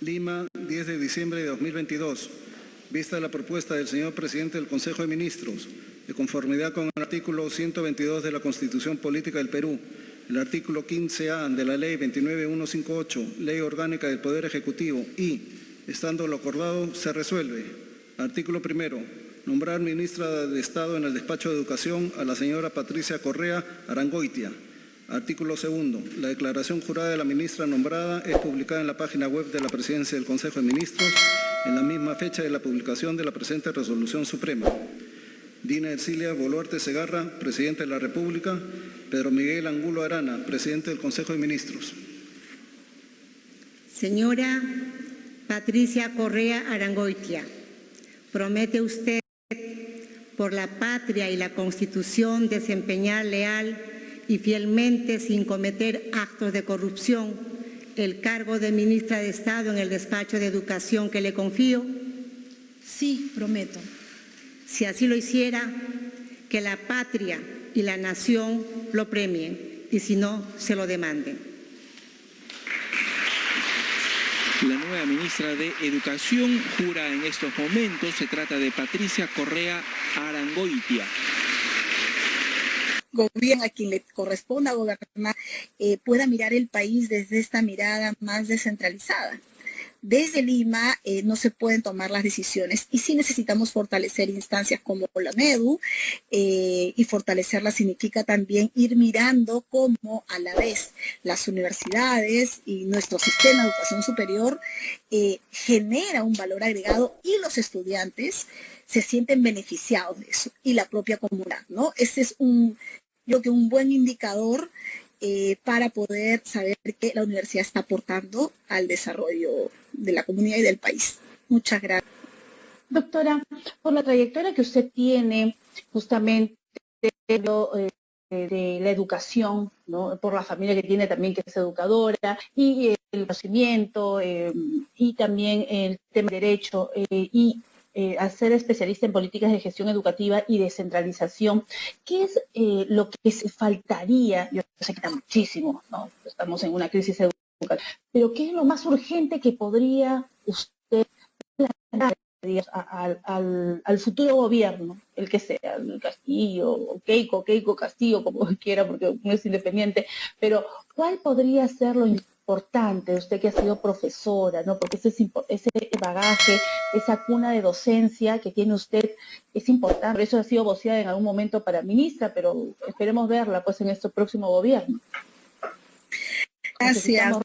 Lima, 10 de diciembre de 2022. Vista la propuesta del señor presidente del Consejo de Ministros, de conformidad con el artículo 122 de la Constitución Política del Perú, el artículo 15A de la Ley 29158, Ley Orgánica del Poder Ejecutivo y, estando lo acordado, se resuelve. Artículo primero. Nombrar ministra de Estado en el Despacho de Educación a la señora Patricia Correa Arangoitia. Artículo segundo. La declaración jurada de la ministra nombrada es publicada en la página web de la Presidencia del Consejo de Ministros en la misma fecha de la publicación de la presente resolución suprema. Dina Ercilia Boluarte Segarra, Presidente de la República. Pedro Miguel Angulo Arana, Presidente del Consejo de Ministros. Señora Patricia Correa Arangoitia, ¿promete usted por la patria y la Constitución desempeñar leal y fielmente, sin cometer actos de corrupción, el cargo de ministra de Estado en el despacho de Educación que le confío? Sí, prometo. Si así lo hiciera, que la patria y la nación lo premien, y si no, se lo demanden. La nueva ministra de Educación jura en estos momentos. Se trata de Patricia Correa Arangoitia. Gobierno a quien le corresponda gobernar pueda mirar el país desde esta mirada más descentralizada. Desde Lima no se pueden tomar las decisiones y sí necesitamos fortalecer instancias como la MEDU y fortalecerla significa también ir mirando cómo a la vez las universidades y nuestro sistema de educación superior genera un valor agregado y los estudiantes se sienten beneficiados de eso y la propia comunidad, ¿no? Ese es creo que un buen indicador para poder saber que la universidad está aportando al desarrollo de la comunidad y del país. Muchas gracias. Doctora, por la trayectoria que usted tiene justamente de la educación, ¿no? Por la familia que tiene también, que es educadora, y el conocimiento, y también el tema de derecho, y al ser especialista en políticas de gestión educativa y descentralización, ¿qué es lo que se faltaría? Yo sé que está muchísimo, ¿no? Estamos en una crisis educativa, pero ¿qué es lo más urgente que podría usted plantear al futuro gobierno, el que sea, el Castillo, o Keiko Castillo, como quiera, porque no es independiente, pero ¿cuál podría ser lo importante, usted que ha sido profesora, ¿no? Porque ese bagaje, esa cuna de docencia que tiene usted es importante, por eso ha sido voceada en algún momento para ministra, pero esperemos verla pues en este próximo gobierno. Gracias.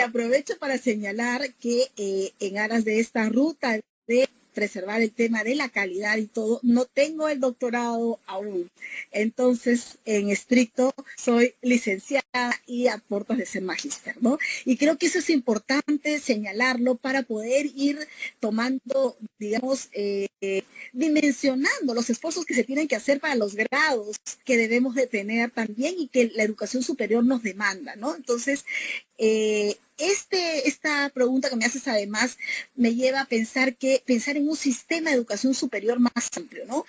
Aprovecho para señalar que en aras de esta ruta de preservar el tema de la calidad y todo, no tengo el doctorado aún. Entonces, en estricto, soy licenciada y a puertas de ser magíster, ¿no? Y creo que eso es importante señalarlo para poder ir tomando, digamos, dimensionando los esfuerzos que se tienen que hacer para los grados que debemos de tener también y que la educación superior nos demanda, ¿no? Entonces, esta pregunta que me haces además me lleva a pensar en un sistema de educación superior más amplio, ¿no?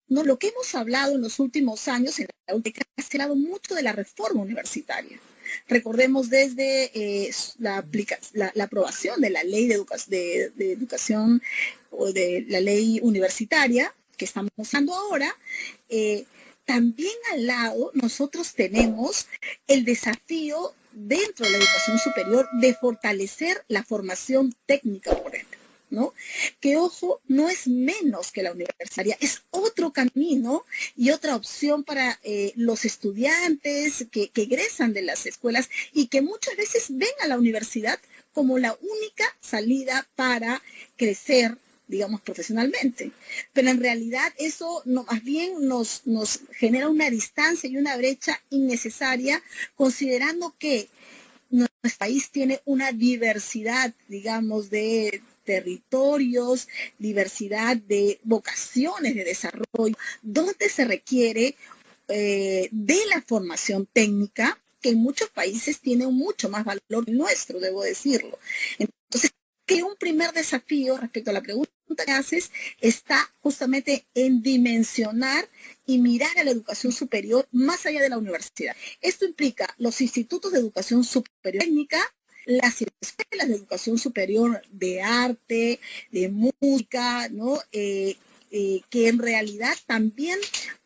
No, lo que hemos hablado en los últimos años, en la última década, se ha hablado mucho de la reforma universitaria. Recordemos desde la aprobación de la ley de educación o de la ley universitaria que estamos usando ahora, también al lado nosotros tenemos el desafío dentro de la educación superior de fortalecer la formación técnica, por ejemplo, ¿no? Que, ojo, no es menos que la universitaria, es otro camino y otra opción para los estudiantes que egresan de las escuelas y que muchas veces ven a la universidad como la única salida para crecer, digamos, profesionalmente. Pero en realidad eso más bien nos genera una distancia y una brecha innecesaria, considerando que nuestro país tiene una diversidad, digamos, de territorios, diversidad de vocaciones de desarrollo, donde se requiere de la formación técnica, que en muchos países tiene mucho más valor que el nuestro, debo decirlo. Entonces, que un primer desafío respecto a la pregunta que haces está justamente en dimensionar y mirar a la educación superior más allá de la universidad. Esto implica los institutos de educación superior técnica, las escuelas de educación superior de arte, de música, ¿no? Que en realidad también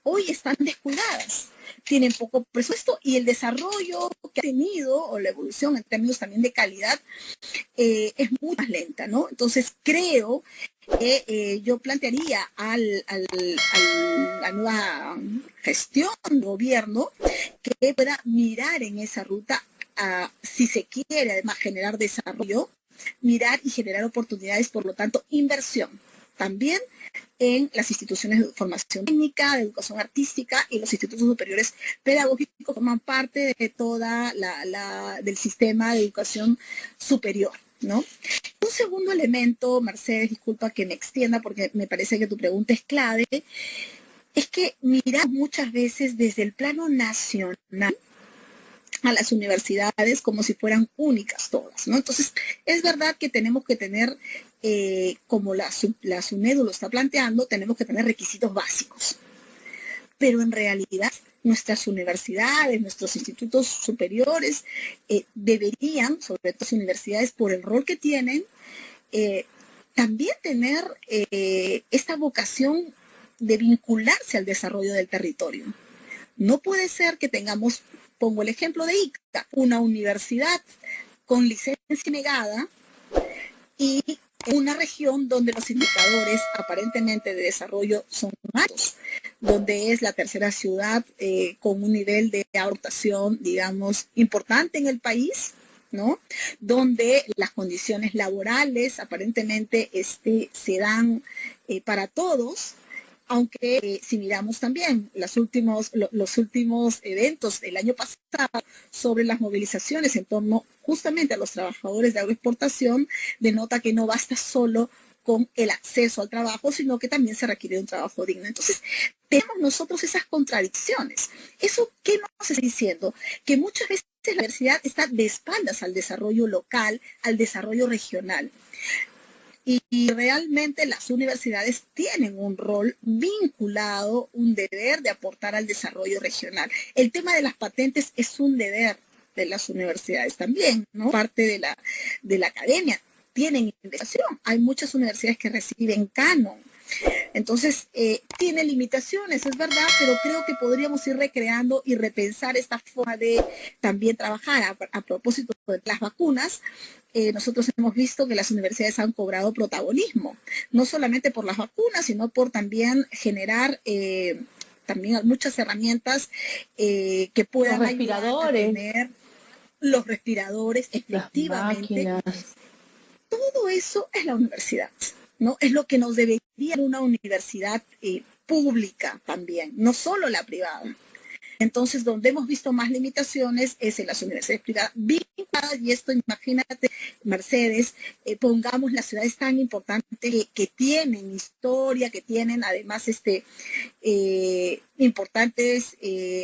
hoy están descuidadas, tienen poco presupuesto y el desarrollo que ha tenido o la evolución en términos también de calidad es muy más lenta, ¿no? Entonces creo que yo plantearía a la nueva gestión de gobierno que pueda mirar en esa ruta, si se quiere además generar desarrollo, mirar y generar oportunidades, por lo tanto, inversión también en las instituciones de formación técnica, de educación artística y los institutos superiores pedagógicos forman parte de toda del sistema de educación superior, ¿no? Un segundo elemento, Mercedes, disculpa que me extienda porque me parece que tu pregunta es clave, es que miramos muchas veces desde el plano nacional a las universidades como si fueran únicas todas, ¿no? Entonces, es verdad que tenemos que tener, como la SUNEDU lo está planteando, tenemos que tener requisitos básicos. Pero en realidad, nuestras universidades, nuestros institutos superiores deberían, sobre todo las universidades, por el rol que tienen, también tener esta vocación de vincularse al desarrollo del territorio. No puede ser que tengamos, pongo el ejemplo de Ica, una universidad con licencia negada y una región donde los indicadores aparentemente de desarrollo son altos, donde es la tercera ciudad con un nivel de aportación, digamos, importante en el país, ¿no? Donde las condiciones laborales aparentemente se dan para todos, aunque si miramos también los últimos eventos del año pasado sobre las movilizaciones en torno justamente a los trabajadores de agroexportación, denota que no basta solo con el acceso al trabajo, sino que también se requiere un trabajo digno. Entonces, tenemos nosotros esas contradicciones. ¿Eso qué nos está diciendo? Que muchas veces la universidad está de espaldas al desarrollo local, al desarrollo regional. Y realmente las universidades tienen un rol vinculado, un deber de aportar al desarrollo regional. El tema de las patentes es un deber de las universidades también, ¿no? Parte de la academia. Tienen investigación. Hay muchas universidades que reciben canon. Entonces, tiene limitaciones, es verdad, pero creo que podríamos ir recreando y repensar esta forma de también trabajar. A propósito de las vacunas, nosotros hemos visto que las universidades han cobrado protagonismo, no solamente por las vacunas, sino por también generar también muchas herramientas que puedan ayudar a tener los respiradores, efectivamente. Todo eso es la universidad, ¿no? Es lo que nos debería dar una universidad pública también, no solo la privada. Entonces, donde hemos visto más limitaciones es en las universidades privadas vinculadas, y esto, imagínate, Mercedes, pongamos las ciudades tan importantes que tienen historia, que tienen además importantes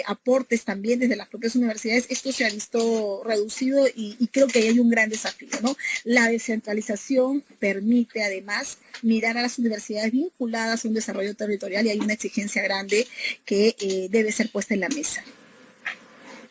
aportes también desde las propias universidades. Esto se ha visto reducido y creo que ahí hay un gran desafío, ¿no? La descentralización permite además mirar a las universidades vinculadas a un desarrollo territorial y hay una exigencia grande que debe ser puesta en la mesa.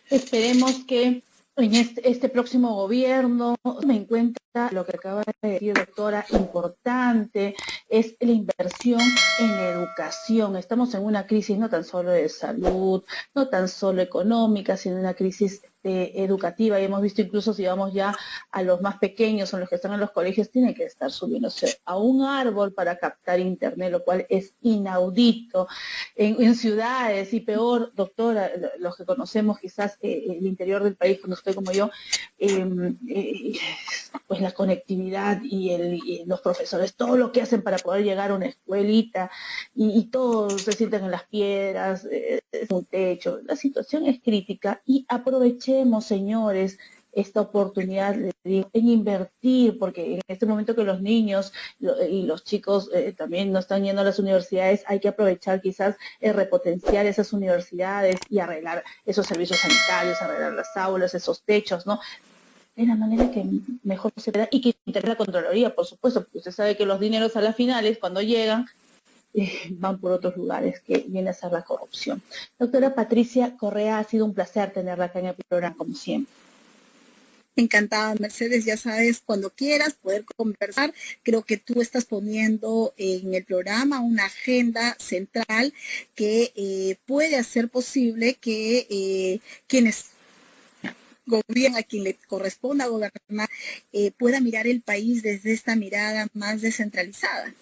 Esperemos que en este próximo gobierno me en cuenta lo que acaba de decir, doctora, importante es la inversión en educación. Estamos en una crisis no tan solo de salud, no tan solo económica, sino una crisis educativa, y hemos visto incluso si vamos ya a los más pequeños o los que están en los colegios, tienen que estar subiéndose a un árbol para captar internet, lo cual es inaudito en ciudades, y peor, doctora, los que conocemos quizás el interior del país, cuando usted como yo, pues la conectividad y los profesores, todo lo que hacen para poder llegar a una escuelita y todos se sientan en las piedras, es un techo. La situación es crítica y aprovechemos, señores, esta oportunidad en invertir, porque en este momento que los niños y los chicos también no están yendo a las universidades, hay que aprovechar quizás repotenciar esas universidades y arreglar esos servicios sanitarios, arreglar las aulas, esos techos, ¿no? De la manera que mejor se da y que intervenga la Contraloría, por supuesto, porque usted sabe que los dineros a las finales, cuando llegan, van por otros lugares, que viene a ser la corrupción. Doctora Patricia Correa, ha sido un placer tenerla acá en el programa, como siempre. Encantada, Mercedes, ya sabes, cuando quieras poder conversar, creo que tú estás poniendo en el programa una agenda central que puede hacer posible que quienes gobiernan, a quien le corresponda gobernar, pueda mirar el país desde esta mirada más descentralizada.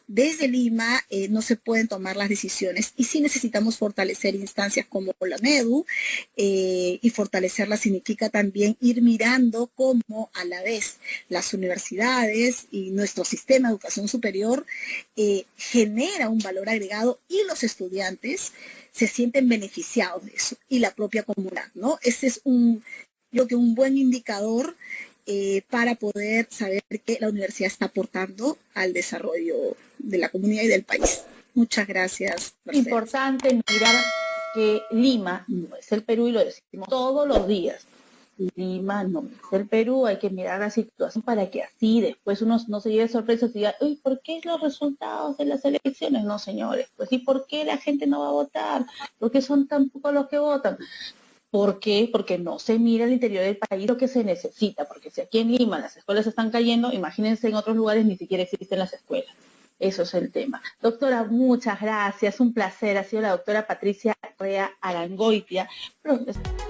Desde Lima no se pueden tomar las decisiones y sí necesitamos fortalecer instancias como la MEDU y fortalecerla significa también ir mirando cómo a la vez las universidades y nuestro sistema de educación superior genera un valor agregado y los estudiantes se sienten beneficiados de eso y la propia comunidad, ¿no? Ese es creo que un buen indicador para poder saber que la universidad está aportando al desarrollo de la comunidad y del país. Muchas gracias, Mercedes. Importante mirar que Lima no es el Perú y lo decimos todos los días. Lima no es el Perú, hay que mirar la situación para que así después uno no se lleve sorpresas y diga, uy, ¿por qué los resultados de las elecciones? No, señores, pues ¿y por qué la gente no va a votar? ¿Por qué son tan pocos los que votan? ¿Por qué? Porque no se mira al interior del país lo que se necesita, porque si aquí en Lima las escuelas están cayendo, imagínense en otros lugares ni siquiera existen las escuelas. Eso es el tema. Doctora, muchas gracias, un placer. Ha sido la doctora Patricia Correa Arangoitia, profesora.